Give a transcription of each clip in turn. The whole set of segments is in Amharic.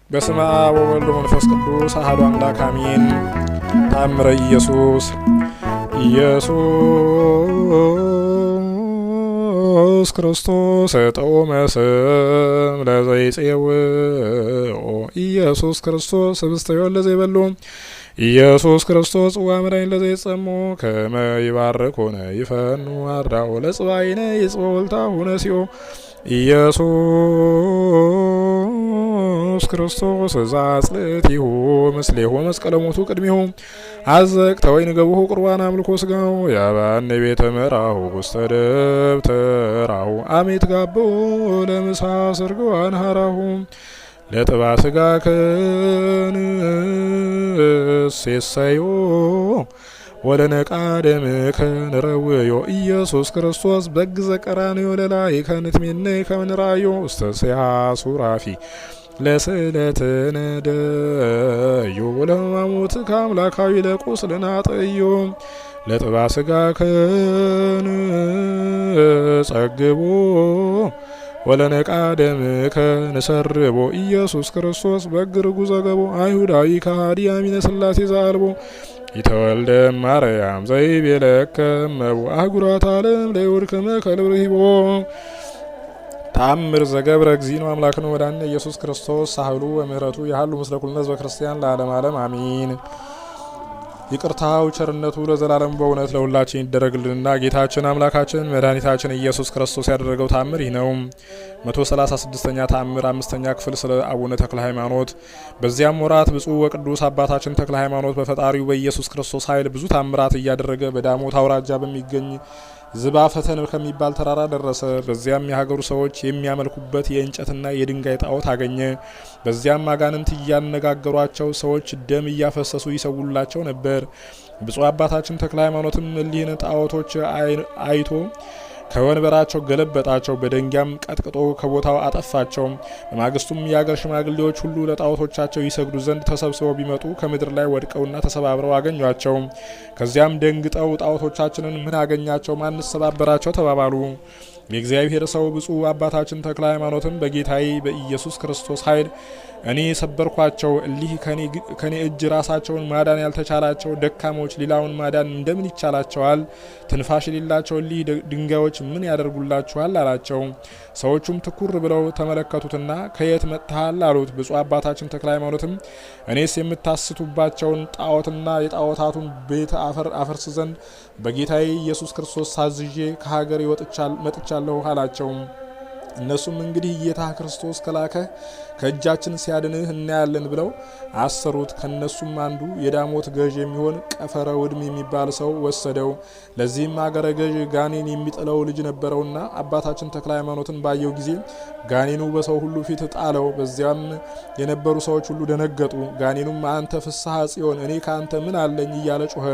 በስመ አብ ወወልድ ወመንፈስ ቅዱስ አሐዱ አምላክ አሜን። ተአምረ ኢየሱስ ክርስቶስ ጦመ ስም ለዘይጼውኦ ኢየሱስ ክርስቶስ ህብስተ ሕይወት ለዘይበሉ ኢየሱስ ክርስቶስ ጽዋ መድኃኒት ለዘይጸሙ ከመ ይባርኩነ ይፈኑ አርዳኦ ለጽባይነ ይጽወልታሁ ነሲኦ ኢየሱስ ክርስቶስ ዘአጽልእቲሁ ምስሌሁ መስቀለ ሞቱ ቅድሚሁ አዘቅተ ወይንገቡሁ ቁርባን አምልኮ ስጋው ያባን ቤተ ምዕራሁ ውስተ ደብተራሁ አሜት ጋብኦ ለምሳ ስርግዋን ሀራሁ ለጥባ ስጋ ከንሴሰዮ ወደ ነቃ ደምከ ንረውዮ ኢየሱስ ክርስቶስ በግ ዘቀራንዮ ለላይ ከንትሜነ ከምንራዮ ውስተ ሲያሱ ራፊ ለስእለትነ ደዮ ለሕማሞት ከአምላካዊ ለቁስልና ጠዮ ለጥባ ስጋ ከንጸግቦ ወለነቃ ደምከ ንሰርቦ ኢየሱስ ክርስቶስ በግ ርጉዘ ገቦ አይሁዳዊ ከሃዲ አሚነ ሥላሴ ዘአልቦ ይተወልደ ማርያም ዘይቤለከ እመቦ አህጉራት ዓለም ለይወድክመ ከልብርሂቦ ተአምር ዘገብረ እግዚእነ አምላክነ ወዳነ ኢየሱስ ክርስቶስ ሳህሉ ወምህረቱ ያህሉ ምስለ ኩልነ ሕዝበ ክርስቲያን ለዓለም ዓለም አሚን። ይቅርታው ቸርነቱ ለዘላለም በእውነት ለሁላችን ይደረግልንና ጌታችን አምላካችን መድኃኒታችን ኢየሱስ ክርስቶስ ያደረገው ተአምር ይህ ነው። 136ኛ ተአምር 5ኛ ክፍል ስለ አቡነ ተክለ ሃይማኖት። በዚያም ወራት ብፁዕ ወቅዱስ አባታችን ተክለ ሃይማኖት በፈጣሪው በኢየሱስ ክርስቶስ ኃይል ብዙ ተአምራት እያደረገ በዳሞት አውራጃ በሚገኝ ዝባ ፈተን ከሚባል ተራራ ደረሰ። በዚያም የሀገሩ ሰዎች የሚያመልኩበት የእንጨትና የድንጋይ ጣዖት አገኘ። በዚያም አጋንንት እያነጋገሯቸው ሰዎች ደም እያፈሰሱ ይሰውላቸው ነበር። ብፁዕ አባታችን ተክለ ሃይማኖትም እሊህን ጣዖቶች አይቶ ከወንበራቸው ገለበጣቸው፣ በደንጊያም ቀጥቅጦ ከቦታው አጠፋቸው። በማግስቱም የአገር ሽማግሌዎች ሁሉ ለጣዖቶቻቸው ይሰግዱ ዘንድ ተሰብስበው ቢመጡ ከምድር ላይ ወድቀውና ተሰባብረው አገኟቸው። ከዚያም ደንግጠው ጣዖቶቻችንን ምን አገኛቸው? ማንስ ሰባበራቸው? ተባባሉ። የእግዚአብሔር ሰው ብፁዕ አባታችን ተክለ ሃይማኖትም በጌታዬ በኢየሱስ ክርስቶስ ኃይል እኔ ሰበርኳቸው። እሊህ ከኔ እጅ ራሳቸውን ማዳን ያልተቻላቸው ደካሞች ሌላውን ማዳን እንደምን ይቻላቸዋል? ትንፋሽ የሌላቸው እሊህ ድንጋዮች ምን ያደርጉላችኋል? አላቸው። ሰዎቹም ትኩር ብለው ተመለከቱትና ከየት መጥተሃል? አሉት። ብፁዕ አባታችን ተክለ ሃይማኖትም እኔስ የምታስቱባቸውን ጣዖትና የጣዖታቱን ቤት አፈርስ ዘንድ በጌታዬ ኢየሱስ ክርስቶስ ሳዝዤ ከሀገር መጥቻለሁ አላቸው። እነሱም እንግዲህ ጌታ ክርስቶስ ከላከህ ከእጃችን ሲያድንህ እናያለን ብለው አሰሩት። ከነሱም አንዱ የዳሞት ገዥ የሚሆን ቀፈረ ውድም የሚባል ሰው ወሰደው። ለዚህም አገረ ገዥ ጋኔን የሚጥለው ልጅ ነበረውና አባታችን ተክለ ሃይማኖትን ባየው ጊዜ ጋኔኑ በሰው ሁሉ ፊት ጣለው። በዚያም የነበሩ ሰዎች ሁሉ ደነገጡ። ጋኔኑም አንተ ፍስሐ ጽዮን እኔ ካንተ ምን አለኝ እያለ ጮኸ።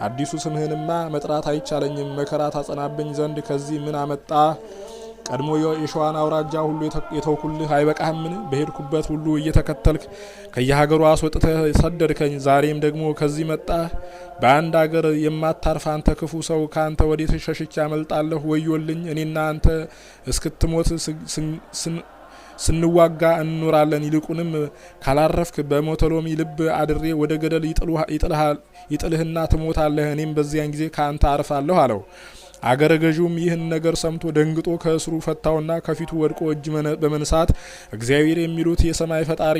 አዲሱ ስምህንማ መጥራት አይቻለኝም፣ መከራ ታጸናብኝ ዘንድ ከዚህ ምን አመጣ? ቀድሞ የሸዋን አውራጃ ሁሉ የተውኩልህ አይበቃህምን? በሄድኩበት ሁሉ እየተከተልክ ከየሀገሩ አስወጥተህ ሰደድከኝ። ዛሬም ደግሞ ከዚህ መጣህ። በአንድ አገር የማታርፍ አንተ ክፉ ሰው፣ ካንተ ወዴት ሸሽቼ አመልጣለሁ? ወዮልኝ! እኔና አንተ እስክትሞት ስንዋጋ እንኖራለን። ይልቁንም ካላረፍክ በሞተሎሚ ልብ አድሬ ወደ ገደል ይጥልህና ትሞታለህ። እኔም በዚያን ጊዜ ከአንተ አርፋለሁ አለው። አገረ ገዥውም ይህን ነገር ሰምቶ ደንግጦ ከእስሩ ፈታውና ከፊቱ ወድቆ እጅ በመንሳት እግዚአብሔር የሚሉት የሰማይ ፈጣሪ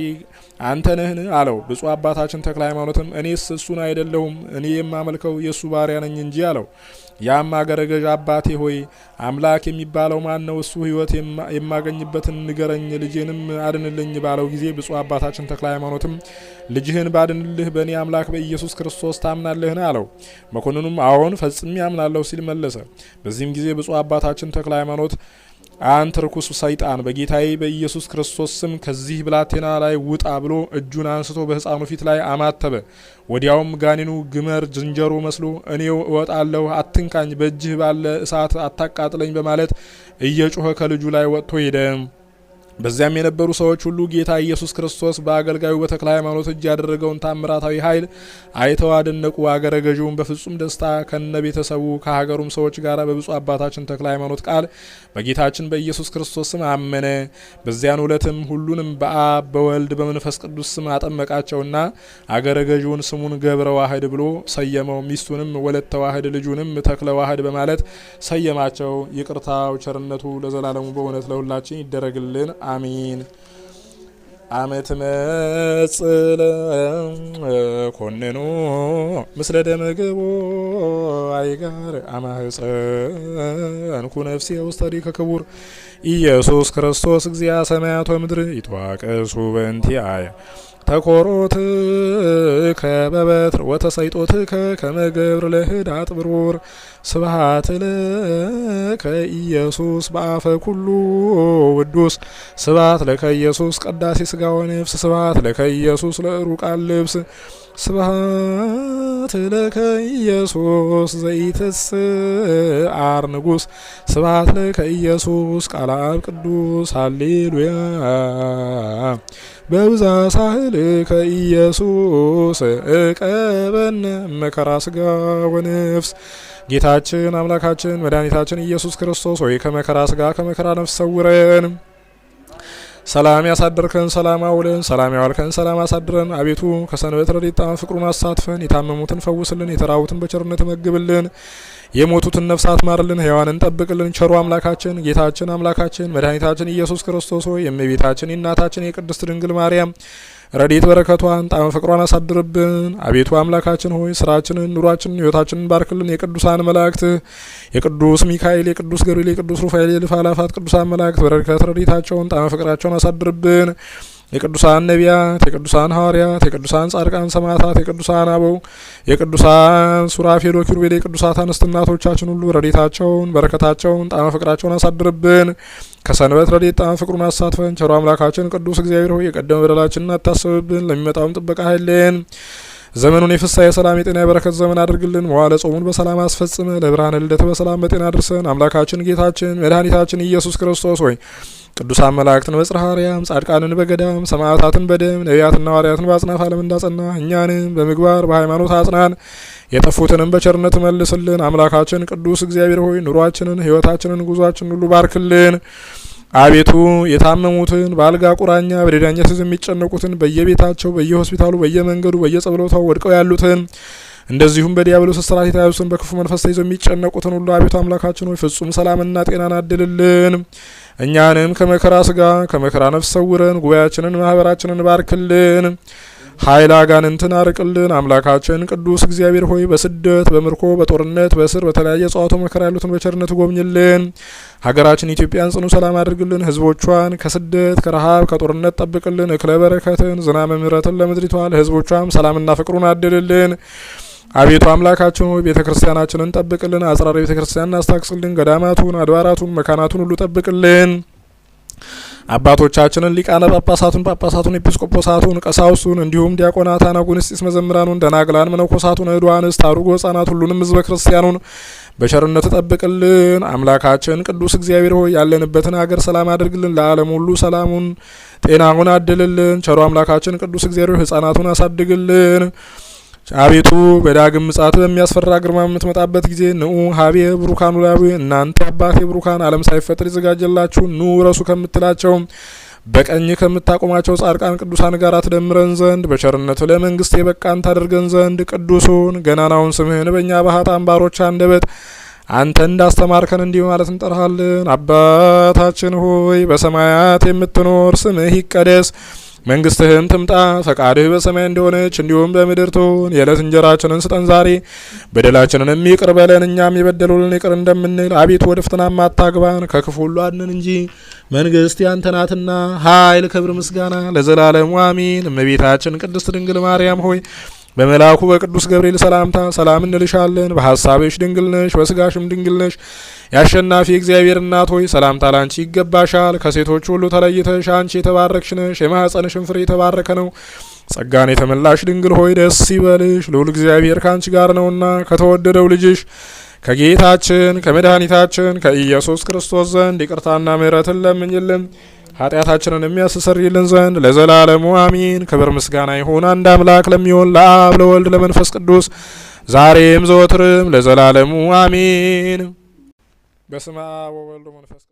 አንተ ነህን? አለው። ብፁዕ አባታችን ተክለ ሃይማኖትም እኔስ እሱን አይደለሁም፣ እኔ የማመልከው የእሱ ባሪያ ነኝ እንጂ አለው። ያም አገረ ገዥ አባቴ ሆይ አምላክ የሚባለው ማን ነው? እሱ ሕይወት የማገኝበትን ንገረኝ፣ ልጄንም አድንልኝ ባለው ጊዜ ብፁዕ አባታችን ተክለ ሃይማኖትም ልጅህን ባድንልህ በእኔ አምላክ በኢየሱስ ክርስቶስ ታምናለህን? አለው። መኮንኑም አዎን ፈጽሜ አምናለሁ ሲል መለሰ። በዚህም ጊዜ ብፁዕ አባታችን ተክለ ሃይማኖት አንተ ርኩስ ሰይጣን በጌታዬ በኢየሱስ ክርስቶስ ስም ከዚህ ብላቴና ላይ ውጣ ብሎ እጁን አንስቶ በሕፃኑ ፊት ላይ አማተበ። ወዲያውም ጋኔኑ ግመር ዝንጀሮ መስሎ እኔው እወጣለሁ፣ አትንካኝ፣ በእጅህ ባለ እሳት አታቃጥለኝ በማለት እየጮኸ ከልጁ ላይ ወጥቶ ሄደ። በዚያም የነበሩ ሰዎች ሁሉ ጌታ ኢየሱስ ክርስቶስ በአገልጋዩ በተክለ ሃይማኖት እጅ ያደረገውን ታምራታዊ ኃይል አይተው አደነቁ። አገረ ገዢውን በፍጹም ደስታ ከነ ቤተሰቡ ከሀገሩም ሰዎች ጋር በብፁዕ አባታችን ተክለ ሃይማኖት ቃል በጌታችን በኢየሱስ ክርስቶስ ስም አመነ። በዚያን ዕለትም ሁሉንም በአብ በወልድ በመንፈስ ቅዱስ ስም አጠመቃቸውና አገረ ገዢውን ስሙን ገብረ ዋህድ ብሎ ሰየመው። ሚስቱንም ወለተ ዋህድ ልጁንም ተክለ ዋህድ በማለት ሰየማቸው። ይቅርታው ቸርነቱ ለዘላለሙ በእውነት ለሁላችን ይደረግልን። አሜን። አመት መጽለ ኮንኖ ምስለ ደመገቦ አይጋር አማህፀን ኩነፍሲ ውስተሪ ከክቡር ኢየሱስ ክርስቶስ እግዚአ ሰማያት ወምድር ይትዋቀሱ በእንቲአየ ተኮሮት ከበበትር ወተሰይጦትከ ከመገብር ለህዳጥ ብሩር ስብሐት ለከ ኢየሱስ በአፈ ኩሉ ውዱስ ስብሐት ለከ ኢየሱስ ቀዳሴ ሥጋ ወነፍስ ስብሐት ለከ ኢየሱስ ለሩቃን ልብስ ስብሐት ለከ ኢየሱስ ዘይትስዓር ንጉስ ስብሐት ለከ ኢየሱስ ቃለ አብ ቅዱስ ሃሌሉያ በብዛ ሳህልከ ኢየሱስ እቀበነ መከራ ሥጋ ወነፍስ። ጌታችን አምላካችን መድኃኒታችን ኢየሱስ ክርስቶስ ሆይ ከመከራ ሥጋ ከመከራ ነፍስ ሰውረን። ሰላም ያሳደርከን ሰላም አውለን፣ ሰላም ያዋልከን ሰላም አሳድረን። አቤቱ ከሰንበት ረድኤት ጣዕመ ፍቅሩን አሳትፈን፣ የታመሙትን ፈውስልን፣ የተራቡትን በቸርነት መግብልን፣ የሞቱትን ነፍሳት ማርልን፣ ሕያዋንን ጠብቅልን። ቸሩ አምላካችን ጌታችን አምላካችን መድኃኒታችን ኢየሱስ ክርስቶስ ሆይ የእመቤታችን የእናታችን የቅድስት ድንግል ማርያም ረድኤት በረከቷን ጣዕመ ፍቅሯን አሳድርብን። አቤቱ አምላካችን ሆይ ስራችንን፣ ኑሯችንን፣ ሕይወታችንን ባርክልን። የቅዱሳን መላእክት የቅዱስ ሚካኤል፣ የቅዱስ ገብርኤል፣ የቅዱስ ሩፋኤል፣ የእልፍ አእላፋት ቅዱሳን መላእክት በረከት ረድኤታቸውን ጣዕመ ፍቅራቸውን አሳድርብን። የቅዱሳን ነቢያት፣ የቅዱሳን ሐዋርያት፣ የቅዱሳን ጻድቃን ሰማዕታት፣ የቅዱሳን አበው፣ የቅዱሳን ሱራፌል ወኪሩቤል፣ የቅዱሳት አንስት እናቶቻችን ሁሉ ረድኤታቸውን በረከታቸውን ጣዕመ ፍቅራቸውን አሳድርብን። ከሰንበት ረድኤት ጣዕመ ፍቅሩን አሳትፈን። ቸሩ አምላካችን ቅዱስ እግዚአብሔር ሆይ የቀደመ በደላችንን አታስብብን፣ ለሚመጣውም ጥበቃ ኃይልን ዘመኑን የፍስሐ የሰላም የጤና የበረከት ዘመን አድርግልን። መዋዕለ ጾሙን በሰላም አስፈጽመ ለብርሃነ ልደት በሰላም በጤና አድርሰን። አምላካችን ጌታችን መድኃኒታችን ኢየሱስ ክርስቶስ ሆይ ቅዱሳን መላእክትን በጽርሐ አርያም፣ ጻድቃንን በገዳም፣ ሰማዕታትን በደም፣ ነቢያትና ሐዋርያትን በአጽናፈ ዓለም እንዳጸና እኛንም በምግባር በሃይማኖት አጽናን፣ የጠፉትንም በቸርነት መልስልን። አምላካችን ቅዱስ እግዚአብሔር ሆይ ኑሯችንን፣ ሕይወታችንን፣ ጉዟችንን ሁሉ ባርክልን። አቤቱ የታመሙትን በአልጋ ቁራኛ በደዳኝነት የሚጨነቁትን በየቤታቸው በየሆስፒታሉ በየመንገዱ በየጸበሎታው ወድቀው ያሉትን እንደዚሁም በዲያብሎስ እስራት የተያዙትን በክፉ መንፈስ ተይዘው የሚጨነቁትን ሁሉ አቤቱ አምላካችን ሆይ ፍጹም ሰላምና ጤናን አድልልን። እኛንም ከመከራ ሥጋ ከመከራ ነፍስ ሰውረን። ጉባኤያችንን ማህበራችንን ባርክልን። ኃይል አጋንንትን አርቅልን። አምላካችን ቅዱስ እግዚአብሔር ሆይ በስደት በምርኮ በጦርነት በእስር በተለያየ ጸዋቶ መከራ ያሉትን በቸርነት ጎብኝልን። ሀገራችን ኢትዮጵያን ጽኑ ሰላም አድርግልን። ሕዝቦቿን ከስደት ከረሃብ ከጦርነት ጠብቅልን። እክለ በረከትን ዝናመ ምሕረትን ለምድሪቷ ለሕዝቦቿም ሰላምና ፍቅሩን አድልልን። አቤቱ አምላካችን ሆይ ቤተ ክርስቲያናችንን ጠብቅልን። አጽራረ ቤተ ክርስቲያንን አስታክስልን። ገዳማቱን አድባራቱን መካናቱን ሁሉ ጠብቅልን። አባቶቻችንን ሊቃነ ጳጳሳቱን ጳጳሳቱን ኤጲስቆጶሳቱን ቀሳውስቱን እንዲሁም ዲያቆናት አናጉንስጢስ መዘምራኑን ደናግላን መነኮሳቱን እህዱ አንስት አሩጎ ሕጻናት ሁሉንም ሕዝበ ክርስቲያኑን በቸርነት ጠብቅልን። አምላካችን ቅዱስ እግዚአብሔር ሆይ ያለንበትን ሀገር ሰላም አድርግልን። ለዓለም ሁሉ ሰላሙን ጤናውን አድልልን። ቸሩ አምላካችን ቅዱስ እግዚአብሔር ሆይ ሕጻናቱን አሳድግልን። አቤቱ በዳግም ምጽአት በሚያስፈራ ግርማ የምትመጣበት ጊዜ ንዑ ሀቤ ብሩካን ላዊ እናንተ አባቴ ብሩካን ዓለም ሳይፈጠር ይዘጋጀላችሁ ኑ ረሱ ከምትላቸው በቀኝ ከምታቆማቸው ጻድቃን ቅዱሳን ጋር ትደምረን ዘንድ በቸርነት ለመንግስት የበቃን ታደርገን ዘንድ ቅዱሱን ገናናውን ስምህን በእኛ በኃጥአን ባሮች አንደበት አንተ እንዳስተማርከን እንዲህ ማለት እንጠራሃለን። አባታችን ሆይ በሰማያት የምትኖር ስምህ ይቀደስ፣ መንግስትህም ትምጣ፣ ፈቃድህ በሰማይ እንደሆነች እንዲሁም በምድር ትሁን። የዕለት እንጀራችንን ስጠን ዛሬ፣ በደላችንን ይቅር በለን እኛም የበደሉንን ይቅር እንደምንል። አቤቱ ወደ ፈተናም አታግባን ከክፉ ሁሉ አድነን እንጂ መንግስት ያንተ ናትና ኃይል፣ ክብር፣ ምስጋና ለዘላለሙ አሜን። እመቤታችን ቅድስት ድንግል ማርያም ሆይ በመልአኩ በቅዱስ ገብርኤል ሰላምታ ሰላም እንልሻለን። በሐሳብሽ ድንግል ነሽ፣ በስጋሽም ድንግል ነሽ። የአሸናፊ እግዚአብሔር እናት ሆይ ሰላምታ ላንቺ ይገባሻል። ከሴቶች ሁሉ ተለይተሽ አንቺ የተባረክሽ ነሽ፣ የማኅፀንሽም ፍሬ የተባረከ ነው። ጸጋን የተመላሽ ድንግል ሆይ ደስ ይበልሽ፣ ልዑል እግዚአብሔር ካንቺ ጋር ነውና ከተወደደው ልጅሽ ከጌታችን ከመድኃኒታችን ከኢየሱስ ክርስቶስ ዘንድ ይቅርታና ምሕረትን ለምኝልን ኃጢአታችንን የሚያስተሰርይልን ዘንድ ለዘላለሙ አሚን። ክብር ምስጋና ይሁን አንድ አምላክ ለሚሆን ለአብ ለወልድ ለመንፈስ ቅዱስ ዛሬም ዘወትርም ለዘላለሙ አሚን። በስመ አብ ወወልድ ወመንፈስ